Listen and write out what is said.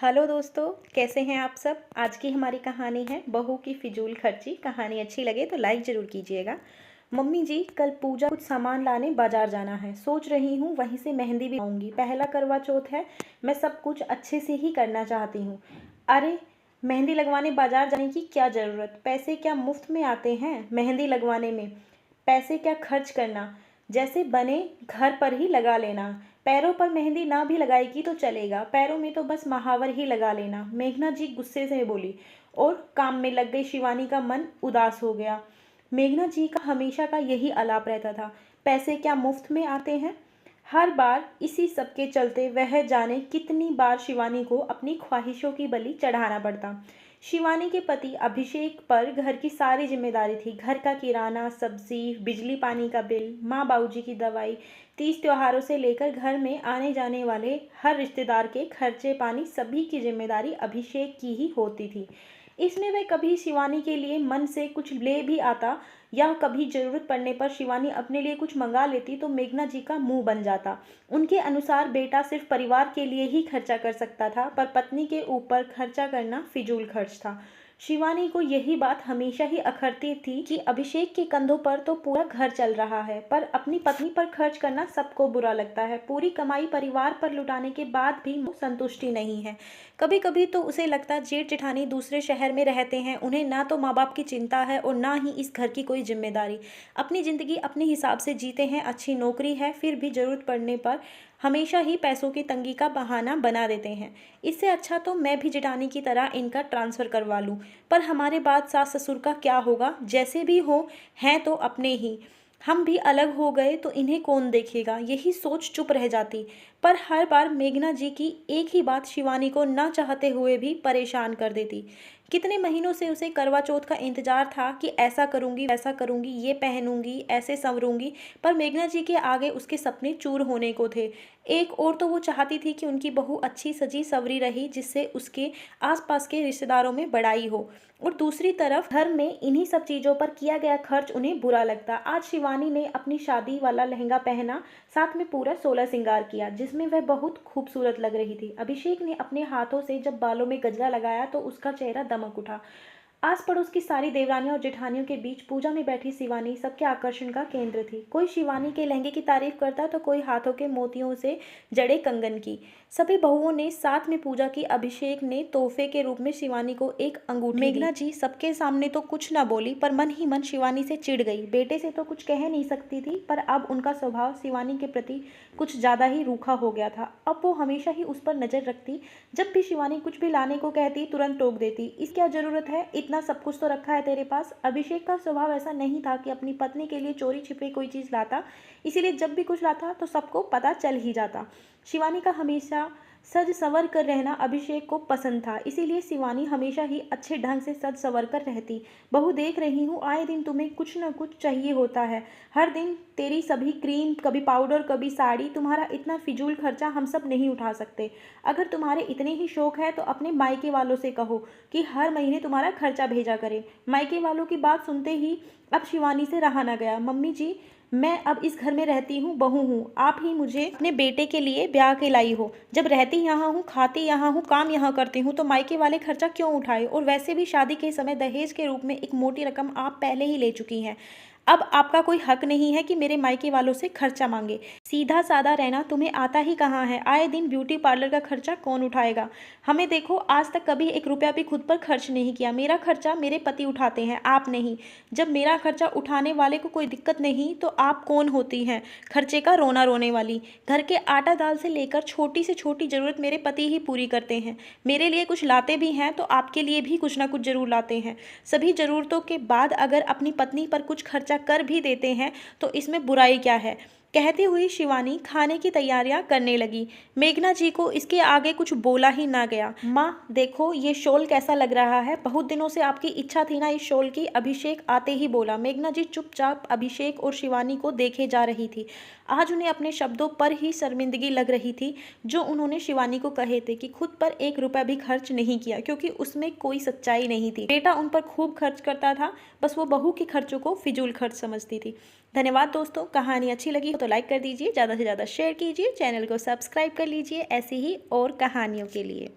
Hello दोस्तों, कैसे हैं आप सब। आज की हमारी कहानी है बहू की फिजूल खर्ची। कहानी अच्छी लगे तो लाइक ज़रूर कीजिएगा। मम्मी जी, कल पूजा कुछ सामान लाने बाजार जाना है। सोच रही हूँ वहीं से मेहंदी भी आऊँगी। पहला करवा चौथ है, मैं सब कुछ अच्छे से ही करना चाहती हूँ। अरे, मेहंदी लगवाने बाजार जाने की क्या ज़रूरत। पैसे क्या मुफ्त में आते हैं मेहंदी लगवाने में। पैसे क्या खर्च करना, जैसे बने घर पर ही लगा लेना। पैरों पर मेहंदी ना भी लगाएगी तो चलेगा, पैरों में तो बस महावर ही लगा लेना। मेघना जी गुस्से से बोली और काम में लग गई। शिवानी का मन उदास हो गया। मेघना जी का हमेशा का यही आलाप रहता था, पैसे क्या मुफ्त में आते हैं। हर बार इसी सब के चलते वह जाने कितनी बार शिवानी को अपनी ख्वाहिशों की बलि चढ़ाना पड़ता। शिवानी के पति अभिषेक पर घर की सारी जिम्मेदारी थी। घर का किराना, सब्जी, बिजली पानी का बिल, माँ बाबूजी की दवाई, तीज त्योहारों से लेकर घर में आने जाने वाले हर रिश्तेदार के खर्चे पानी, सभी की जिम्मेदारी अभिषेक की ही होती थी। इसमें वह कभी शिवानी के लिए मन से कुछ ले भी आता या कभी ज़रूरत पड़ने पर शिवानी अपने लिए कुछ मंगा लेती तो मेघना जी का मुंह बन जाता। उनके अनुसार बेटा सिर्फ परिवार के लिए ही खर्चा कर सकता था, पर पत्नी के ऊपर खर्चा करना फिजूल खर्च था। शिवानी को यही बात हमेशा ही अखरती थी कि अभिषेक के कंधों पर तो पूरा घर चल रहा है, पर अपनी पत्नी पर खर्च करना सबको बुरा लगता है। पूरी कमाई परिवार पर लुटाने के बाद भी संतुष्टि नहीं है। कभी कभी तो उसे लगता जेठ जेठानी दूसरे शहर में रहते हैं, उन्हें ना तो माँ बाप की चिंता है और ना ही इस घर की कोई जिम्मेदारी। अपनी ज़िंदगी अपने हिसाब से जीते हैं, अच्छी नौकरी है, फिर भी ज़रूरत पड़ने पर हमेशा ही पैसों की तंगी का बहाना बना देते हैं। इससे अच्छा तो मैं भी जेठानी की तरह इनका ट्रांसफ़र करवा लूँ। पर हमारे बाद सास ससुर का क्या होगा, जैसे भी हो हैं तो अपने ही। हम भी अलग हो गए तो इन्हें कौन देखेगा, यही सोच चुप रह जाती। पर हर बार मेघना जी की एक ही बात शिवानी को ना चाहते हुए भी परेशान कर देती। कितने महीनों से उसे करवा चौथ का इंतजार था कि ऐसा करूंगी, वैसा करूंगी, ये पहनूंगी, ऐसे संवरूंगी, पर मेघना जी के आगे उसके सपने चूर होने को थे। एक और तो वो चाहती थी कि उनकी बहू अच्छी सजी सवरी रही, जिससे उसके आसपास के रिश्तेदारों में बड़ाई हो, और दूसरी तरफ घर में इन्हीं सब चीज़ों पर किया गया खर्च उन्हें बुरा लगता। आज शिवानी ने अपनी शादी वाला लहंगा पहना, साथ में पूरा 16 श्रृंगार किया, जिसमें वह बहुत खूबसूरत लग रही थी। अभिषेक ने अपने हाथों से जब बालों में गजरा लगाया तो उसका चेहरा दमक उठा। आस पड़ोस की सारी देवरानियों और जेठानियों के बीच पूजा में बैठी शिवानी सबके आकर्षण का केंद्र थी। कोई शिवानी के लहंगे की तारीफ करता तो कोई हाथों के मोतियों से जड़े कंगन की। सभी बहुओं ने साथ में पूजा की। अभिषेक ने तोहफे के रूप में शिवानी को एक अंगूठी दी। मेघना जी सबके सामने तो कुछ न बोली, पर मन ही मन शिवानी से चिढ़ गई। बेटे से तो कुछ कह नहीं सकती थी, पर अब उनका स्वभाव शिवानी के प्रति कुछ ज़्यादा ही रूखा हो गया था। अब वो हमेशा ही उस पर नज़र रखती। जब भी शिवानी कुछ भी लाने को कहती तुरंत टोक देती, इस क्या ज़रूरत है, इतना सब कुछ तो रखा है तेरे पास। अभिषेक का स्वभाव ऐसा नहीं था कि अपनी पत्नी के लिए चोरी छिपे कोई चीज़ लाता, इसीलिए जब भी कुछ लाता तो सबको पता चल ही जाता। शिवानी का हमेशा सज संवर कर रहना अभिषेक को पसंद था, इसीलिए शिवानी हमेशा ही अच्छे ढंग से सज संवर कर रहती। बहू, देख रही हूँ आए दिन तुम्हें कुछ न कुछ चाहिए होता है। हर दिन तेरी सभी क्रीम, कभी पाउडर, कभी साड़ी। तुम्हारा इतना फिजूल खर्चा हम सब नहीं उठा सकते। अगर तुम्हारे इतने ही शौक है तो अपने मायके वालों से कहो कि हर महीने तुम्हारा खर्चा भेजा करें। मायके वालों की बात सुनते ही अब शिवानी से रहा न गया। मम्मी जी, मैं अब इस घर में रहती हूँ, बहू हूँ। आप ही मुझे अपने बेटे के लिए ब्याह के लाई हो। जब रहती यहाँ हूँ, खाती यहाँ हूँ, काम यहाँ करती हूँ, तो मायके वाले खर्चा क्यों उठाए। और वैसे भी शादी के समय दहेज के रूप में एक मोटी रकम आप पहले ही ले चुकी हैं। अब आपका कोई हक नहीं है कि मेरे मायके वालों से खर्चा मांगे। सीधा साधा रहना तुम्हें आता ही कहाँ है। आए दिन ब्यूटी पार्लर का खर्चा कौन उठाएगा। हमें देखो, आज तक कभी एक रुपया भी खुद पर खर्च नहीं किया। मेरा खर्चा मेरे पति उठाते हैं, आप नहीं। जब मेरा खर्चा उठाने वाले को कोई दिक्कत नहीं तो आप कौन होती हैं खर्चे का रोना रोने वाली। घर के आटा दाल से लेकर छोटी से छोटी ज़रूरत मेरे पति ही पूरी करते हैं। मेरे लिए कुछ लाते भी हैं तो आपके लिए भी कुछ ना कुछ ज़रूर लाते हैं। सभी ज़रूरतों के बाद अगर अपनी पत्नी पर कुछ खर्चा कर भी देते हैं तो इसमें बुराई क्या है। कहती हुई शिवानी खाने की तैयारियां करने लगी। मेघना जी को इसके आगे कुछ बोला ही ना गया। माँ देखो, ये शॉल कैसा लग रहा है। बहुत दिनों से आपकी इच्छा थी ना इस शॉल की, अभिषेक आते ही बोला। मेघना जी चुपचाप अभिषेक और शिवानी को देखे जा रही थी। आज उन्हें अपने शब्दों पर ही शर्मिंदगी लग रही थी जो उन्होंने शिवानी को कहे थे कि खुद पर एक रुपया भी खर्च नहीं किया, क्योंकि उसमें कोई सच्चाई नहीं थी। बेटा उन पर खूब खर्च करता था, बस वो बहू के खर्चों को फिजूल खर्च समझती थी। धन्यवाद दोस्तों, कहानी अच्छी लगी हो तो लाइक कर दीजिए, ज़्यादा से ज़्यादा शेयर कीजिए, चैनल को सब्सक्राइब कर लीजिए ऐसी ही और कहानियों के लिए।